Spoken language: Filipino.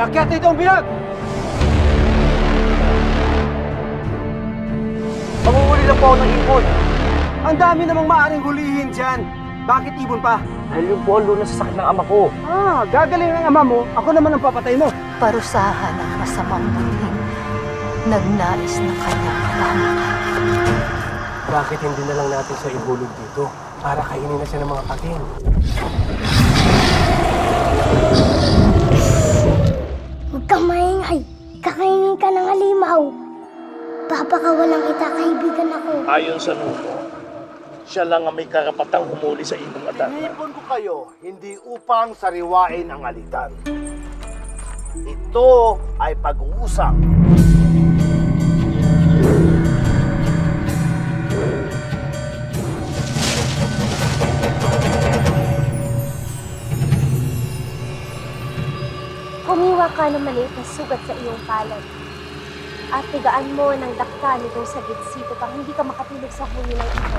Iakyat dito ang bilag! Panguhuli lang po ako ng ibon. Ang dami namang maaaring hulihin dyan. Bakit ibon pa? Dahil yung polo na sa sakit ng ama ko. Gagaling ng ama mo. Ako naman ang papatay mo. Parusahan ng masamang buting nagnais na kanyang kapahamakan. Bakit hindi na lang natin siya ibulog dito? Para kainin na siya ng mga pating. Huwag kang maingay. Kakainin ka ng halimaw. Papakawalan kita, kaibigan ako. Ayon sa nuno, siya lang ang may karapatang humuli sa ibong atat. Inipon ko kayo, hindi upang sariwain ang alitan. Ito ay pag-uusap. Kumiwa ka ng maliit na sugat sa iyong palad. At tigaan mo ng dakta nitong sagid sito pang hindi ka makatulog sa huli ng ito.